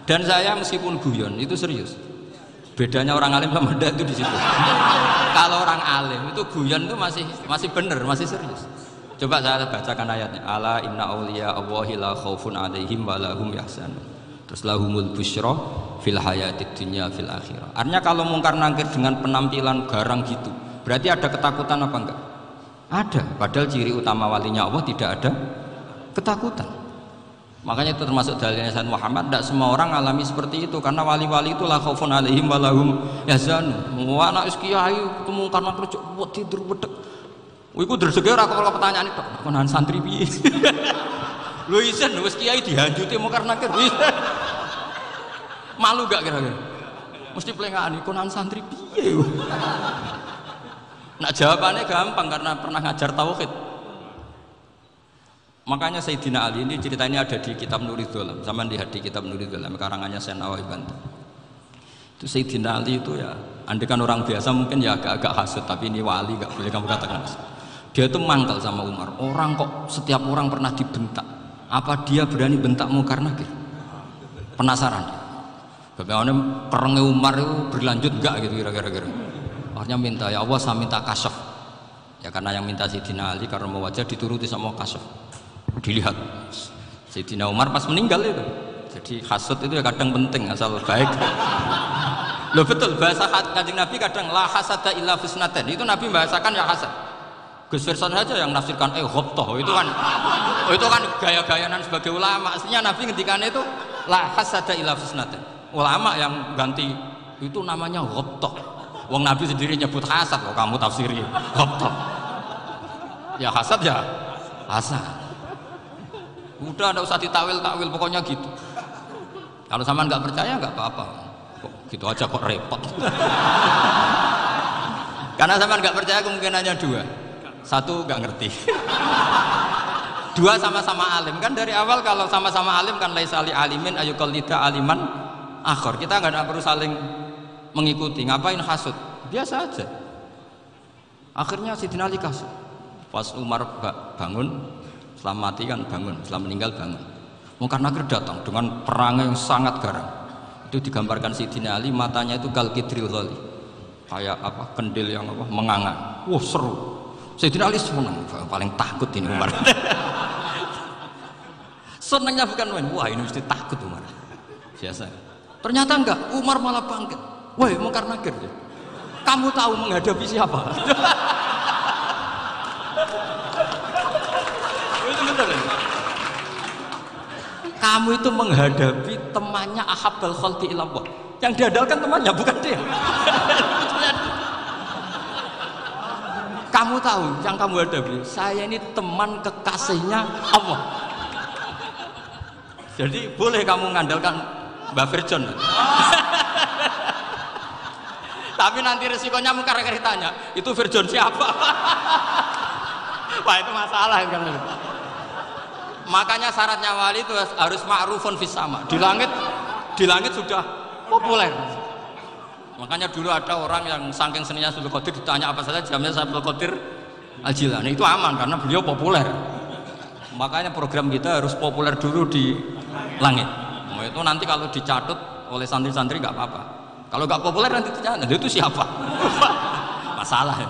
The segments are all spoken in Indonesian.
Dan saya meskipun guyon itu serius. Bedanya orang alim sama ndak itu di situ. Kalau orang alim itu guyon itu masih benar, masih serius. Coba saya bacakan ayatnya. Ala inna auliya Allahi la khaufun alaihim wa lahum yahzanun. Terus lahumul busyra fil hayatid dunya fil akhirah. Artinya kalau mungkar nangkir dengan penampilan garang gitu, berarti ada ketakutan apa enggak? Ada. Padahal ciri utama walinya Allah tidak ada ketakutan. Makanya itu termasuk dalilnya Sayyid Muhammad. Tidak semua orang alami seperti itu, karena wali-wali itu la khaufun alaihim wa lahum yahzanun. Wah anak kiai ketemu karena kerja buat tidur bedek. Iku dresege ora kok pertanyaan itu. Konan santri piye? Lho isen wis kiai dihanjuti mau karena kerja. Malu gak kira-kira? Mesti pelengani konan santri piye? Nak jawabannya gampang karena pernah ngajar tauhid. Makanya Sayyidina Ali ini cerita ini ada di kitab Nurul Dholam, sama lihat di kitab Nurul Dholam karangannya Syekh Nawawi Banten. Itu Sayyidina Ali itu ya, andekan orang biasa mungkin ya agak-agak hasut, tapi ini wali gak boleh kamu katakan hasut. Dia itu mangkal sama Umar. Orang kok setiap orang pernah dibentak, apa dia berani bentakmu karena gitu? Penasaran dia. Bagaimana kerengnya Umar itu berlanjut enggak gitu kira-kira. Akhirnya minta, ya Allah saya minta kasyaf. Ya karena yang minta Sayyidina Ali karena mau wajah dituruti sama kasyaf. Dilihat Sayyidina Umar pas meninggal itu. Jadi hasud itu ya kadang penting asal baik. Loh betul, bahasa Kanjeng Nabi kadang la hasada illa fusnaten. Itu Nabi bahasakan ya hasad. Gus Firson saja yang nafsirkan ghobtoh itu kan gaya-gayanan sebagai ulama. Aslinya Nabi ngendikan itu la hasada illa fusnaten. Ulama yang ganti itu namanya ghobtoh. Wong Nabi sendiri nyebut hasad, kok kamu tafsiri ghobtoh. Ya hasad ya hasad. Udah, tidak usah ditawil-tawil, pokoknya gitu. Kalau sama nggak percaya nggak apa-apa. Kok gitu aja kok repot. Karena sama nggak percaya kemungkinannya dua. Satu nggak ngerti. Dua sama-sama alim. Kan dari awal kalau sama-sama alim kan laisa li alimin ayuqallida aliman akhor. Kita nggak perlu saling mengikuti. Ngapain hasud? Biasa aja. Akhirnya Sayyidina Ali kasut. Pas Umar bangun, setelah mati kan bangun, setelah meninggal bangun. Mungkar Nakir datang dengan perang yang sangat garang. Itu digambarkan Sayyidina Ali, matanya itu kal kidril ghali, kayak apa, kendil yang apa, menganga. Wah seru. Sayyidina Ali senang, paling takut ini Umar. Senangnya bukan main, wah ini mesti takut Umar. Biasa. Ternyata enggak, Umar malah bangkit. Wah Mungkar Nakir, kamu tahu menghadapi siapa? Kamu itu menghadapi temannya ahabbal khalqi ilallah. Yang diandalkan temannya bukan dia. Kamu tahu yang kamu hadapi, saya ini teman kekasihnya Allah. Jadi boleh kamu mengandalkan Mbak Virjon. Tapi nanti resikonya Mungkar Nakir ditanya, itu Virjon siapa? Wah itu masalah kan. Makanya syaratnya wali itu harus ma'rufun fis sama. Di langit sudah populer. Makanya dulu ada orang yang saking seninya Abdul Qadir ditanya apa saja jamnya Abdul Qadir Al-Jilani, itu aman karena beliau populer. Makanya program kita harus populer dulu di langit. Nah, itu nanti kalau dicatut oleh santri-santri nggak apa-apa. Kalau nggak populer nanti ditanya, itu siapa? Masalah ya.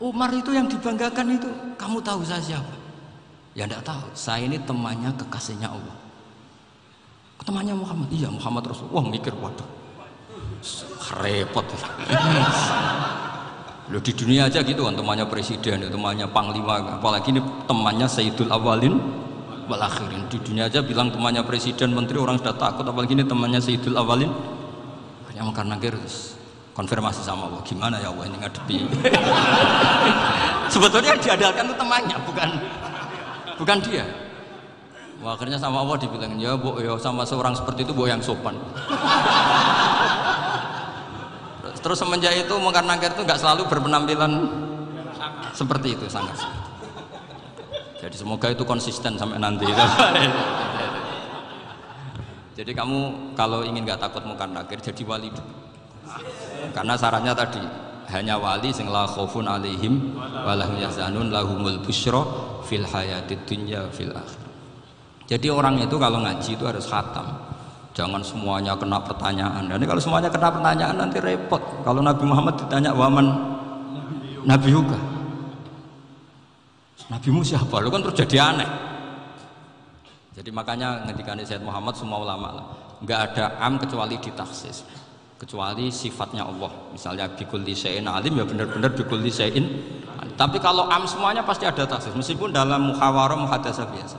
Umar itu yang dibanggakan itu, kamu tahu saya siapa? Ya enggak tahu, saya ini temannya kekasihnya Allah. Temannya Muhammad, iya Muhammad Rasul. Wah mikir, waduh repot. Loh di dunia aja gitu kan, temannya presiden, temannya panglima, apalagi ini temannya Sayyidul Awalin wal Akhirin. Di dunia aja bilang temannya presiden, menteri, orang sudah takut, apalagi ini temannya Sayyidul Awalin. Hanya Mungkar Nakir konfirmasi sama Allah, gimana ya Allah ini ngadepi. Sebetulnya diandalkan itu temannya, bukan dia. Wah, akhirnya sama Allah dibilang, ya bu, ya sama seorang seperti itu bu yang sopan. Terus semenjak itu Mungkar Nakir itu nggak selalu berpenampilan seperti itu, sangat. Jadi semoga itu konsisten sampai nanti. Jadi kamu kalau ingin nggak takut Mungkar Nakir, jadi wali dulu. Karena syaratnya tadi hanya wali sing la khaufun alaihim wa lahum yahzanun lahumul busyra fil hayatid dunya fil akhirah. Jadi orang itu kalau ngaji itu harus khatam. Jangan semuanya kena pertanyaan. Dan kalau semuanya kena pertanyaan nanti repot. Kalau Nabi Muhammad ditanya waman Nabi Yuka, Nabimu siapa? Lu kan terus jadi aneh. Jadi makanya ketika Sayyid Muhammad semua ulama lah, nggak ada am kecuali ditaksis, kecuali sifatnya Allah. Misalnya bikulli syai'in alim, ya benar-benar bikulli syai'in. Tapi kalau am semuanya pasti ada taksis, meskipun dalam muhawarah muhadasah biasa.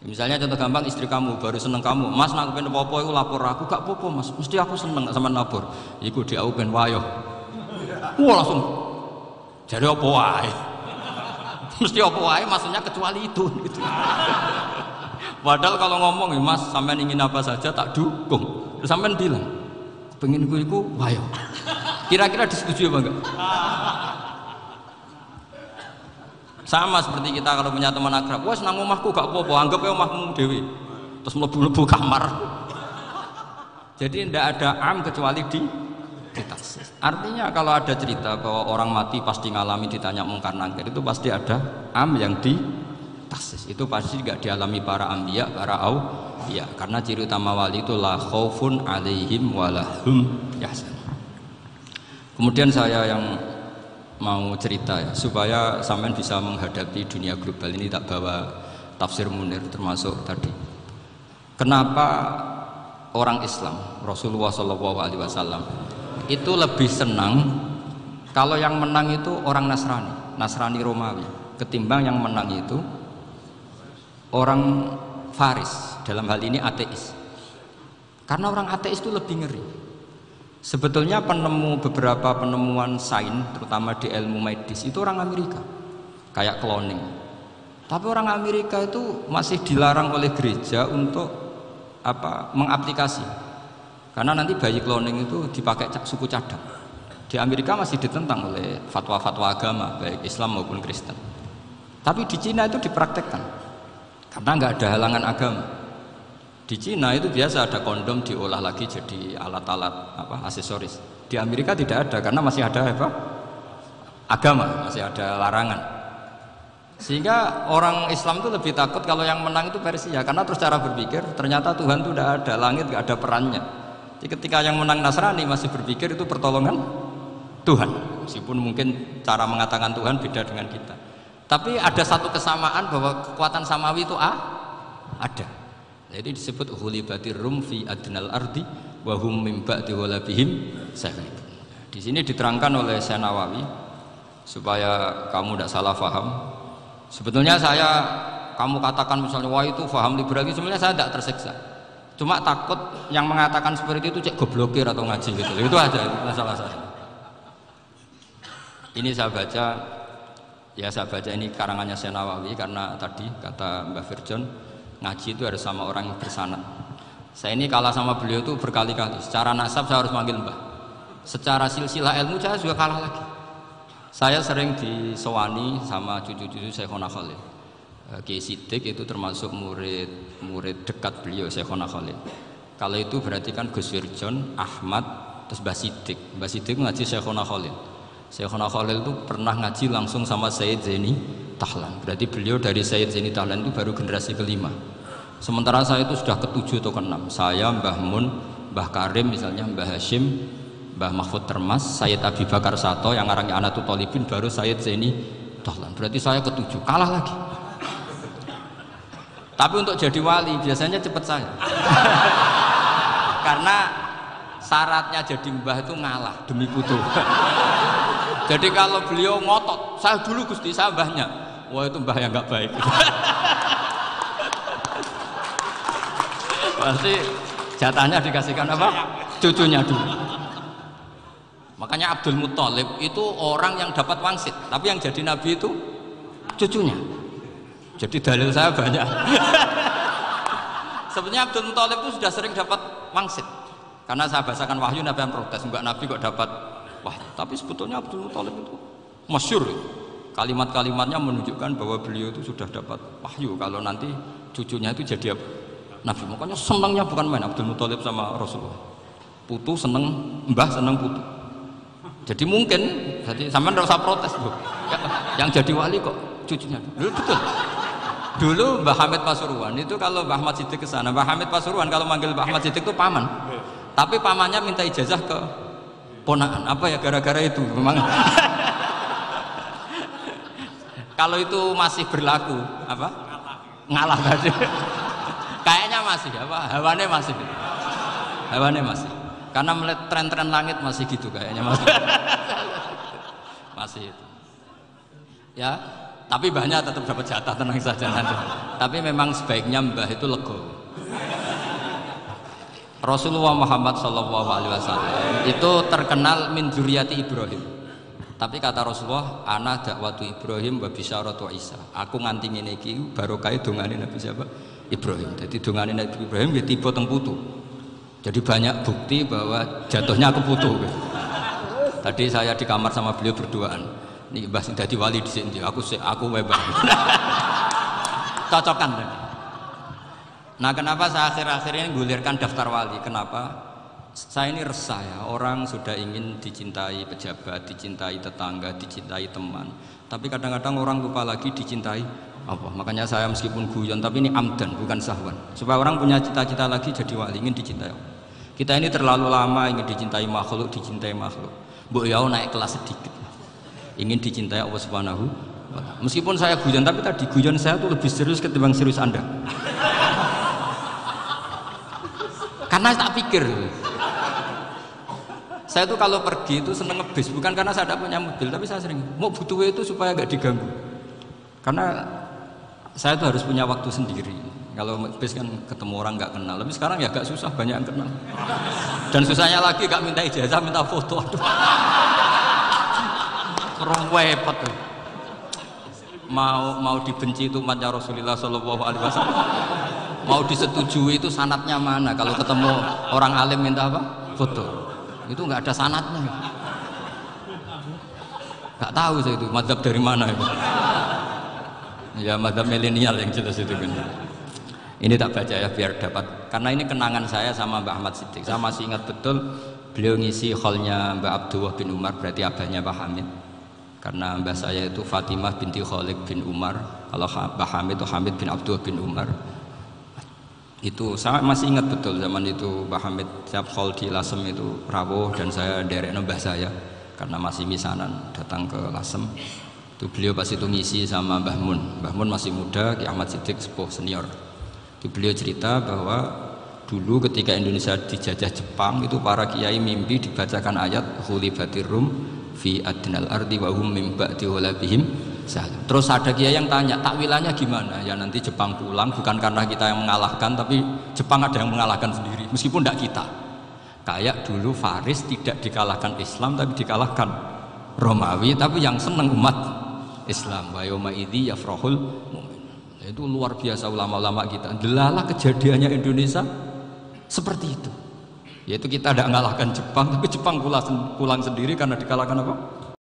Misalnya contoh gampang, istri kamu baru seneng kamu, mas nak pengen apa-apa itu lapor aku, gak apa-apa mas, mesti aku seneng sama lapor. Iku dia aku pengen wayo. Wah langsung jadi apa wae. Mesti apa wae maksudnya kecuali itu gitu. Padahal kalau ngomong ya mas, sampean ingin apa saja tak dukung. Terus sampean bilang, pengen gue iku wayo. Kira-kira disetujui apa enggak? Sama seperti kita kalau punya teman akrab, wah senang omahku gak apa-apa, anggap ya omahmu dewi, terus mlebu-mlebu kamar. Jadi tidak ada am kecuali ditaksis. Artinya kalau ada cerita bahwa orang mati pasti ngalami ditanya mungkar nangkir, itu pasti ada am yang ditaksis. Itu pasti gak dialami para anbiya, para auliya. Karena ciri utama wali itu la khaufun alaihim walahum yahzanun. Kemudian saya yang mau cerita ya, supaya sampean bisa menghadapi dunia global ini, tak bawa tafsir Munir termasuk tadi. Kenapa orang Islam Rasulullah SAW itu lebih senang kalau yang menang itu orang Nasrani Romawi, ketimbang yang menang itu orang Faris, dalam hal ini ateis. Karena orang ateis itu lebih ngeri. Sebetulnya beberapa penemuan sains, terutama di ilmu medis, itu orang Amerika, kayak cloning. Tapi orang Amerika itu masih dilarang oleh gereja untuk mengaplikasi, karena nanti bayi cloning itu dipakai suku cadang. Di Amerika masih ditentang oleh fatwa-fatwa agama, baik Islam maupun Kristen. Tapi di Cina itu dipraktekkan, karena nggak ada halangan agama. Di Cina itu biasa ada kondom diolah lagi jadi alat-alat aksesoris. Di Amerika tidak ada karena masih ada agama, masih ada larangan. Sehingga orang Islam itu lebih takut kalau yang menang itu Persia, karena terus cara berpikir ternyata Tuhan itu tidak ada, langit tidak ada perannya. Jadi ketika yang menang Nasrani masih berpikir itu pertolongan Tuhan, meskipun mungkin cara mengatakan Tuhan beda dengan kita. Tapi ada satu kesamaan bahwa kekuatan samawi itu ada. Jadi disebut ghulibatir rum fi adnal ardi wa hum min ba'di ghalabihim saghlibun. Di sini diterangkan oleh Syekh Nawawi supaya kamu tidak salah paham. Sebetulnya kamu katakan misalnya wah itu paham liberal, sebenarnya saya tidak tersiksa. Cuma takut yang mengatakan seperti itu cek goblokir atau ngaji gitu. Itu aja masalah saya. Ini saya baca ini karangannya Syekh Nawawi, karena tadi kata Mbah Firjon, ngaji itu harus sama orang yang bersanad. Saya ini kalah sama beliau itu berkali-kali. Secara nasab saya harus manggil mbah. Secara silsilah ilmu saya juga kalah lagi. Saya sering disewani sama cucu-cucu Syekhona Khalil. Kiai Siddiq itu termasuk murid dekat beliau, Syekhona Khalil. Kalau itu berarti kan Gus Wirjon, Ahmad, terus Mbah Siddiq. Mbah Siddiq ngaji Syekhona Khalil. Syekhona Khalil itu pernah ngaji langsung sama Sayyid Zaini Tahlan. Berarti beliau dari Sayyid Zaini Tahlan itu baru generasi kelima. Sementara saya itu sudah ke-7 atau ke-6. Saya, Mbah Mun, Mbah Karim misalnya, Mbah Hashim, Mbah Mahfud Termas, Sayyid Abi Bakar Sato yang arangnya Anatul Tolibin, baru Sayyid Zaini Tahlan. Berarti saya ke-7, kalah lagi. Tapi untuk jadi wali biasanya cepat saya. Karena syaratnya jadi mbah itu ngalah demi putu. Jadi kalau beliau ngotot, saya dulu Gusti, saya mbahnya, wah itu mbah yang nggak baik. Pasti jatahnya dikasihkan apa? Cucunya dulu. Makanya Abdul Muthalib itu orang yang dapat wangsit, tapi yang jadi nabi itu cucunya. Jadi dalil saya banyak. Sebenarnya Abdul Muthalib itu sudah sering dapat wangsit, karena saya bacakan wahyu Nabi yang protes, enggak nabi kok dapat wahyu. Tapi sebetulnya Abdul Muthalib itu masyhur, kalimat-kalimatnya menunjukkan bahwa beliau itu sudah dapat wahyu kalau nanti cucunya itu jadi nabi. Makanya senangnya bukan main Abdul Muthalib sama Rasulullah. Putu seneng mbah, seneng putu. Jadi mungkin, jadi sampean enggak usah protes loh. Yang jadi wali kok cucunya. Loh, betul. Dulu Mbah Hamid Pasuruan itu kalau Mbah Ahmad Siddiq ke sana, Mbah Hamid Pasuruan kalau manggil Mbah Ahmad Siddiq itu paman. Tapi pamannya minta ijazah ke ponakan. Apa ya gara-gara itu memang. Kalau itu masih berlaku apa? Ngalah tadi. Kayaknya masih apa? Hawane masih. Karena melihat tren-tren langit masih gitu kayaknya masih. Masih itu. Ya, tapi mbahnya tetap dapat jatah, tenang saja nanti. Tapi memang sebaiknya mbah itu lego. Rasulullah Muhammad SAW itu terkenal min dzurriyyati Ibrahim. Tapi kata Rasulullah, ana dakwatu Ibrahim wa bisyaratu Isa. Aku nganti ngene iki barokah dongane Nabi siapa? Ibrahim. Jadi dongane Nabi Ibrahim ya tiba teng putu. Jadi banyak bukti bahwa jatuhnya ke putu. Tadi saya di kamar sama beliau berduaan. Nih Mbah sing dadi wali di sini. Aku webah. Cocokan. Nah, kenapa saya akhir-akhir ini gulirkan daftar wali? Kenapa? Saya ini resah ya, orang sudah ingin dicintai pejabat, dicintai tetangga, dicintai teman. Tapi kadang-kadang orang lupa lagi dicintai apa. Makanya saya meskipun guyon, tapi ini amdan bukan sahwan. Supaya orang punya cita-cita lagi jadi wali, ingin dicintai. Kita ini terlalu lama ingin dicintai makhluk. Mbok ya naik kelas sedikit. Ingin dicintai Allah Subhanahu wa Ta'ala. Meskipun saya guyon, tapi tadi guyon saya tuh lebih serius ketimbang serius Anda. Karena tak pikir. Saya tuh kalau pergi itu seneng ngebis, bukan karena saya tidak punya mobil, tapi saya sering mau butuh itu supaya gak diganggu. Karena saya tuh harus punya waktu sendiri. Kalau ngebis kan ketemu orang gak kenal, tapi sekarang ya agak susah, banyak yang kenal. Dan susahnya lagi gak minta ijazah, minta foto. Aduh. Kurang repot tuh. Mau dibenci itu umatnya Rasulullah SAW. Mau disetujui itu sanatnya mana? Kalau ketemu orang alim minta apa? Foto. Itu nggak ada sanatnya, nggak tahu saya itu mazhab dari mana itu. Ya mazhab milenial yang jelas itu kan. Ini tak baca ya biar dapat, karena ini kenangan saya sama Mbah Ahmad Siddiq. Saya masih ingat betul beliau ngisi hallnya Mbah Abdullah bin Umar, berarti abahnya Mbah Hamid. Karena mbah saya itu Fatimah binti Khalid bin Umar, kalau Mbah Hamid itu Hamid bin Abdullah bin Umar. Itu saya masih ingat betul zaman itu Mbah Hamid siap hall di Lasem itu rawuh dan saya derek mbah saya karena masih misanan datang ke Lasem. Itu beliau pas itu ngisi sama Mbah Mun masih muda, Ki Ahmad Siddiq sepuh senior. Itu beliau cerita bahwa dulu ketika Indonesia dijajah Jepang itu para kiai mimpi dibacakan ayat khulifatir rum fi adnal ardi wa hum min ba'di ghalabihim. Terus ada kiai yang tanya, takwilannya gimana? Ya nanti Jepang pulang bukan karena kita yang mengalahkan, tapi Jepang ada yang mengalahkan sendiri, meskipun tidak kita. Kayak dulu Faris tidak dikalahkan Islam, tapi dikalahkan Romawi, tapi yang senang umat Islam. Wa yauma idzi yafrahul mu'min. Itu luar biasa ulama-ulama kita. Delalah kejadiannya Indonesia seperti itu. Yaitu kita tidak mengalahkan Jepang, tapi Jepang pulang sendiri karena dikalahkan apa?